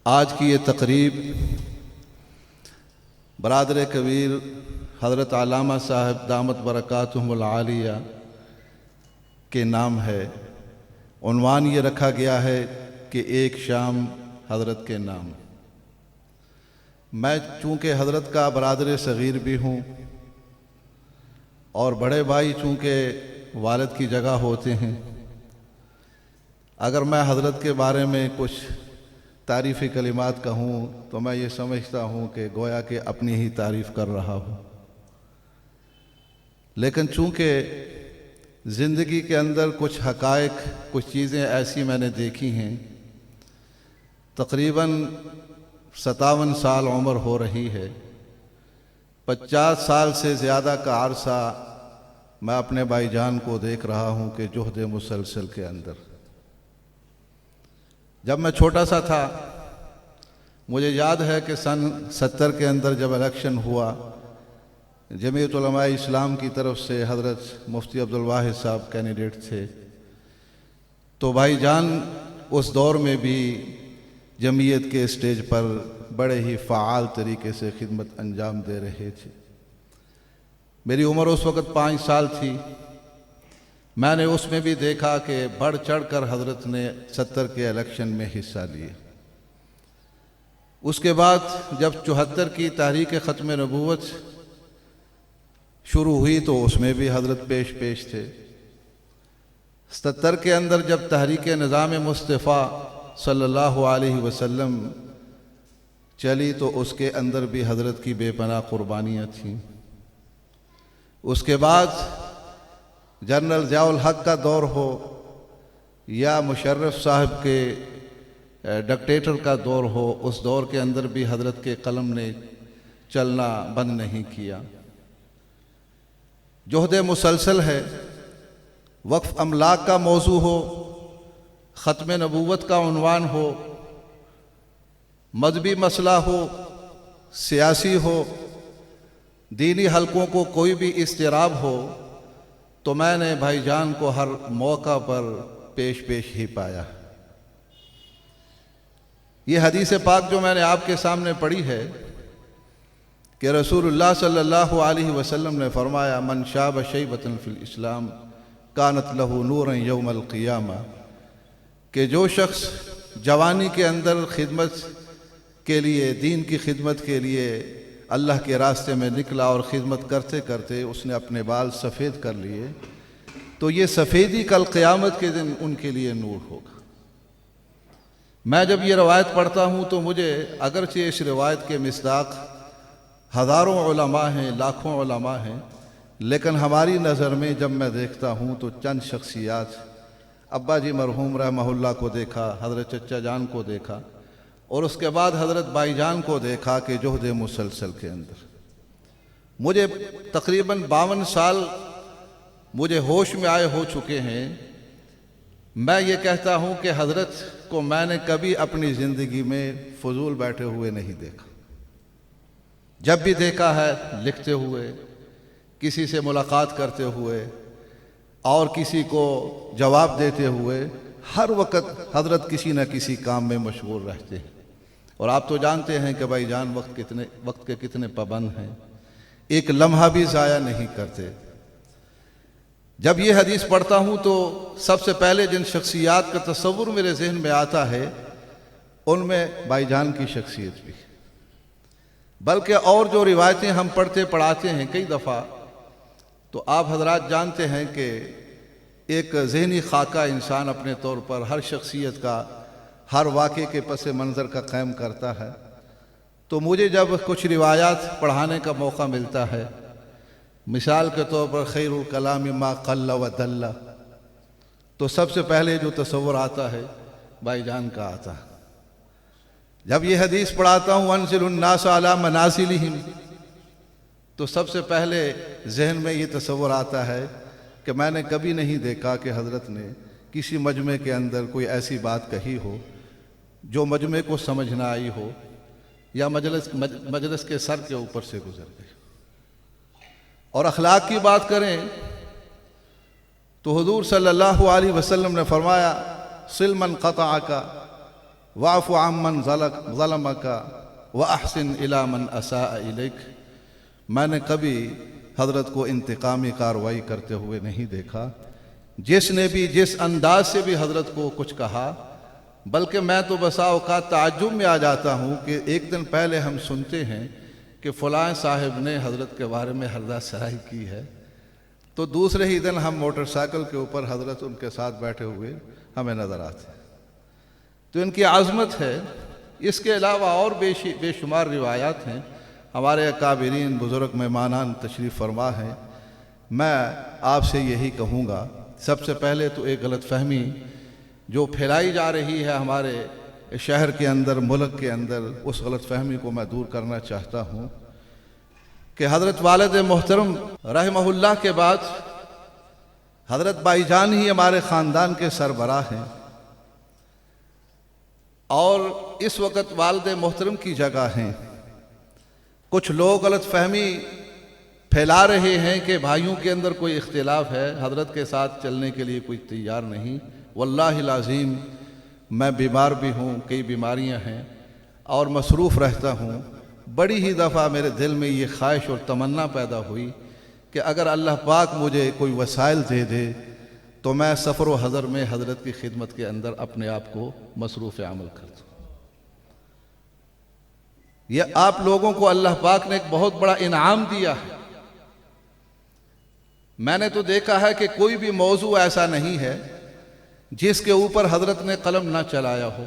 آج کی یہ تقریب برادر کبیر حضرت علامہ صاحب دامت برکاتہم العالیہ کے نام ہے۔ عنوان یہ رکھا گیا ہے کہ ایک شام حضرت کے نام۔ میں چونکہ حضرت کا برادر صغیر بھی ہوں اور بڑے بھائی چونکہ والد کی جگہ ہوتے ہیں، اگر میں حضرت کے بارے میں کچھ تعریفی کلمات کہوں تو میں یہ سمجھتا ہوں کہ گویا کہ اپنی ہی تعریف کر رہا ہوں۔ لیکن چونکہ زندگی کے اندر کچھ حقائق، کچھ چیزیں ایسی میں نے دیکھی ہیں، تقریباً 57 سال عمر ہو رہی ہے، 50 سال سے زیادہ کا عرصہ میں اپنے بھائی جان کو دیکھ رہا ہوں کہ جہد مسلسل کے اندر۔ جب میں چھوٹا سا تھا، مجھے یاد ہے کہ سن 70 کے اندر جب الیکشن ہوا، جمعیت علماء اسلام کی طرف سے حضرت مفتی عبدالواحد صاحب کینڈیڈیٹ تھے، تو بھائی جان اس دور میں بھی جمعیت کے اسٹیج پر بڑے ہی فعال طریقے سے خدمت انجام دے رہے تھے۔ میری عمر اس وقت 5 سال تھی۔ میں نے اس میں بھی دیکھا کہ بڑھ چڑھ کر حضرت نے 70 کے الیکشن میں حصہ لیے۔ اس کے بعد جب 74 کی تحریک ختم نبوت شروع ہوئی تو اس میں بھی حضرت پیش تھے۔ 77 کے اندر جب تحریک نظام مصطفیٰ صلی اللہ علیہ وسلم چلی تو اس کے اندر بھی حضرت کی بے پناہ قربانیاں تھیں۔ اس کے بعد جنرل ضیاء الحق کا دور ہو یا مشرف صاحب کے ڈکٹیٹر کا دور ہو، اس دور کے اندر بھی حضرت کے قلم نے چلنا بند نہیں کیا۔ جہد مسلسل ہے، وقف املاک کا موضوع ہو، ختم نبوت کا عنوان ہو، مذہبی مسئلہ ہو، سیاسی ہو، دینی حلقوں کو کوئی بھی اضطراب ہو، تو میں نے بھائی جان کو ہر موقع پر پیش ہی پایا۔ یہ حدیث پاک جو میں نے آپ کے سامنے پڑھی ہے کہ رسول اللہ صلی اللہ علیہ وسلم نے فرمایا من شاب شیبۃ فی الاسلام کانت لہ نورا یوم القیامہ، کہ جو شخص جوانی کے اندر خدمت کے لیے، دین کی خدمت کے لیے اللہ کے راستے میں نکلا اور خدمت کرتے کرتے اس نے اپنے بال سفید کر لیے، تو یہ سفیدی کل قیامت کے دن ان کے لیے نور ہوگا۔ میں جب یہ روایت پڑھتا ہوں تو مجھے اگرچہ اس روایت کے مصداق ہزاروں علماء ہیں، لاکھوں علماء ہیں، لیکن ہماری نظر میں جب میں دیکھتا ہوں تو چند شخصیات، ابا جی مرحوم رحمہ اللہ کو دیکھا، حضرت چچا جان کو دیکھا، اور اس کے بعد حضرت بھائی جان کو دیکھا کہ جہد مسلسل کے اندر مجھے تقریباً 52 سال مجھے ہوش میں آئے ہو چکے ہیں۔ میں یہ کہتا ہوں کہ حضرت کو میں نے کبھی اپنی زندگی میں فضول بیٹھے ہوئے نہیں دیکھا۔ جب بھی دیکھا ہے لکھتے ہوئے، کسی سے ملاقات کرتے ہوئے اور کسی کو جواب دیتے ہوئے، ہر وقت حضرت کسی نہ کسی کام میں مشغول رہتے ہیں۔ اور آپ تو جانتے ہیں کہ بھائی جان وقت کے کتنے پابند ہیں، ایک لمحہ بھی ضائع نہیں کرتے۔ جب یہ حدیث پڑھتا ہوں تو سب سے پہلے جن شخصیات کا تصور میرے ذہن میں آتا ہے ان میں بھائی جان کی شخصیت بھی، بلکہ اور جو روایتیں ہم پڑھاتے ہیں کئی دفعہ، تو آپ حضرات جانتے ہیں کہ ایک ذہنی خاکہ انسان اپنے طور پر ہر شخصیت کا، ہر واقعے کے پس منظر کا قائم کرتا ہے۔ تو مجھے جب کچھ روایات پڑھانے کا موقع ملتا ہے، مثال کے طور پر خیر الکلام ما قل و دل، تو سب سے پہلے جو تصور آتا ہے بھائی جان کا آتا ہے۔ جب یہ حدیث پڑھاتا ہوں انزل الناس علی منازلہم، تو سب سے پہلے ذہن میں یہ تصور آتا ہے کہ میں نے کبھی نہیں دیکھا کہ حضرت نے کسی مجمع کے اندر کوئی ایسی بات کہی ہو جو مجمع کو سمجھ نہ آئی ہو یا مجلس کے سر کے اوپر سے گزر گئی۔ اور اخلاق کی بات کریں تو حضور صلی اللہ علیہ وسلم نے فرمایا صل من قطعک वाफ़ु अम्मन ज़लमका व अहसिन इला मन असाअ इलैक। मैंने कभी हज़रत को इंतकामी कार्रवाई करते हुए नहीं देखा। जिसने भी जिस अंदाज से भी हज़रत को कुछ कहा, बल्कि मैं तो बसा औक़ात ताज्जुब में आ जाता हूँ कि एक दिन पहले हम सुनते हैं कि फ़लाँ साहिब ने हज़रत के बारे में हरदा सराई की है, तो दूसरे ही दिन हम मोटरसाइकिल के ऊपर हज़रत उनके साथ बैठे हुए हमें नज़र आते हैं। तो इनकी आज़मत है। इसके अलावा और बेशुमार रिवायात हैं। हमारे अकाबिरीन बुज़ुर्ग मेहमानान तशरीफ़ फरमा हैं। मैं आपसे यही कहूँगा, सबसे पहले तो एक गलत फ़हमी जो फैलाई जा रही है हमारे शहर के अंदर, मुल्क के अंदर, उस गलत फ़हमी को मैं दूर करना चाहता हूँ कि हज़रत वालिद मोहतरम रहमहुल्लाह के बाद हज़रत भाईजान ही हमारे ख़ानदान के सरबराह हैं, और इस वक्त वालिद मोहतरम की जगह हैं। कुछ लोग गलत फ़हमी फैला रहे हैं कि भाइयों के अंदर कोई इख्तिलाफ है, हज़रत के साथ चलने के लिए कोई तैयार नहीं। वल्लाहि लाज़िम मैं बीमार भी हूँ, कई बीमारियाँ हैं और मसरूफ़ रहता हूँ। बड़ी ही दफ़ा मेरे दिल में ये ख्वाहिश और तमन्ना पैदा हुई कि अगर अल्लाह पाक मुझे कोई वसाइल दे दे तो मैं सफ़र व हज़र में हज़रत की खिदमत के अंदर अपने आप को मसरूफ़ अमल कर दूँ। यह आप लोगों को अल्लाह पाक ने एक बहुत बड़ा इनाम दिया है। मैंने तो देखा है कि कोई भी मौजू ऐसा नहीं है जिसके ऊपर हज़रत ने कलम ना चलाया हो।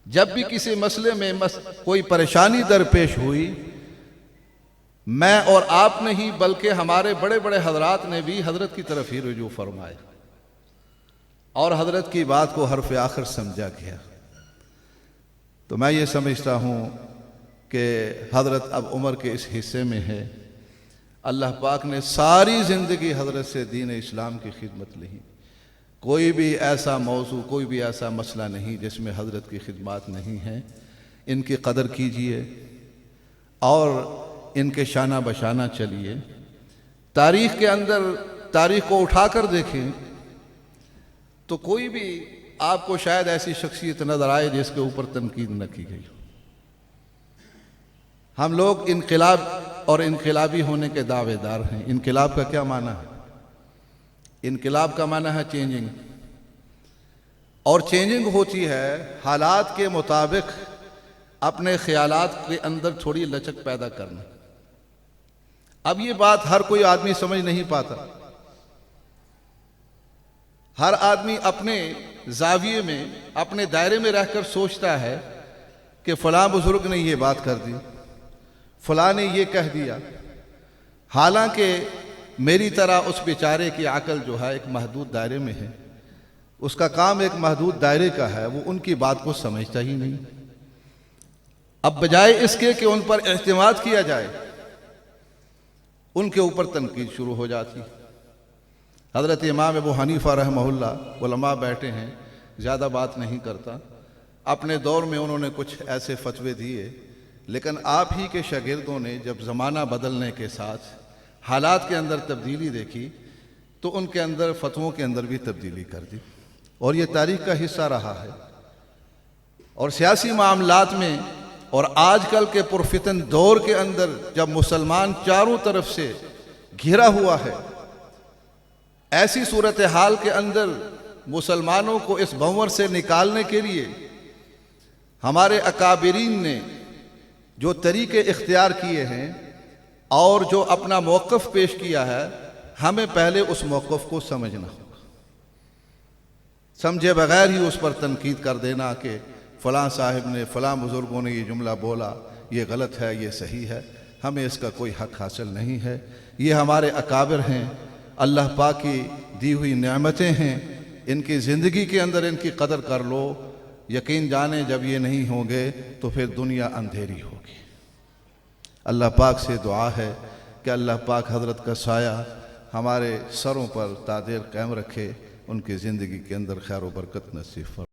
जब भी किसी मसले में कोई परेशानी दरपेश हुई, मैं और आप नहीं बल्कि हमारे बड़े बड़े हजरात ने भी हज़रत की तरफ ही रुजू फरमाया और हज़रत की बात को हरफ आखिर समझा गया। तो मैं ये समझता हूँ कि हज़रत अब उम्र के इस हिस्से में है। अल्लाह पाक ने सारी ज़िंदगी हज़रत से दीन इस्लाम की खिदमत ली। कोई भी ऐसा मौजू, कोई भी ऐसा मसला नहीं जिसमें हज़रत की खिदमत नहीं है। इनकी कदर कीजिए और इनके शाना बशाना चलिए। तारीख़ के अंदर तारीख़ को उठा कर देखें तो कोई भी आपको शायद ऐसी शख्सियत नज़र आए जिसके ऊपर तनकीद न की गई हो। हम लोग इनकलाब और इनकलाबी होने के दावेदार हैं। इनकलाब का क्या माना है? इनकलाब का माना है चेंजिंग, और चेंजिंग होती है हालात के मुताबिक अपने ख्यालात के अंदर थोड़ी लचक पैदा करना। अब ये बात हर कोई आदमी समझ नहीं पाता। हर आदमी अपने जाविये में, अपने दायरे में रहकर सोचता है कि फलां बुजुर्ग ने ये बात कर दी, फलां ने ये कह दिया। हालांकि मेरी तरह उस बेचारे की अकल जो है एक महदूद दायरे में है, उसका काम एक महदूद दायरे का है, वो उनकी बात को समझता ही नहीं। अब बजाय इसके कि उन पर एतमाद किया जाए, उनके ऊपर तनकीद शुरू हो जाती। हज़रत इमाम अबू हनीफा रहमहुल्लाह उलमा बैठे हैं, ज़्यादा बात नहीं करता। अपने दौर में उन्होंने कुछ ऐसे फतवे दिए, लेकिन आप ही के शागिर्दों ने जब ज़माना बदलने के साथ हालात के अंदर तब्दीली देखी तो उनके अंदर फतवों के अंदर भी तब्दीली कर दी, और ये तारीख़ का हिस्सा रहा है। और सियासी मामलात में और आजकल के पुरफितन दौर के अंदर जब मुसलमान चारों तरफ से घिरा हुआ है, ऐसी सूरत हाल के अंदर मुसलमानों को इस भंवर से निकालने के लिए हमारे अकाबिरीन ने जो तरीके इख्तियार किए हैं और जो अपना मौक़िफ़ पेश किया है, हमें पहले उस मौक़िफ़ को समझना होगा। समझे बगैर ही उस पर तनकीद कर देना कि फ़लाँ साहिब ने, फ़लाँ बुज़ुर्गों ने ये जुमला बोला, ये गलत है, ये सही है, हमें इसका कोई हक़ हासिल नहीं है। ये हमारे अकाबिर हैं, अल्लाह पाक की दी हुई नेमतें हैं, इनकी ज़िंदगी के अंदर इनकी कदर कर लो। यकीन जाने जब ये नहीं होंगे तो फिर दुनिया अंधेरी होगी। अल्लाह पाक से दुआ है कि अल्लाह पाक हज़रत का साया हमारे सरों पर तादेर कायम रखे, उनकी ज़िंदगी के अंदर खैर व बरकत नसीब फरमाए।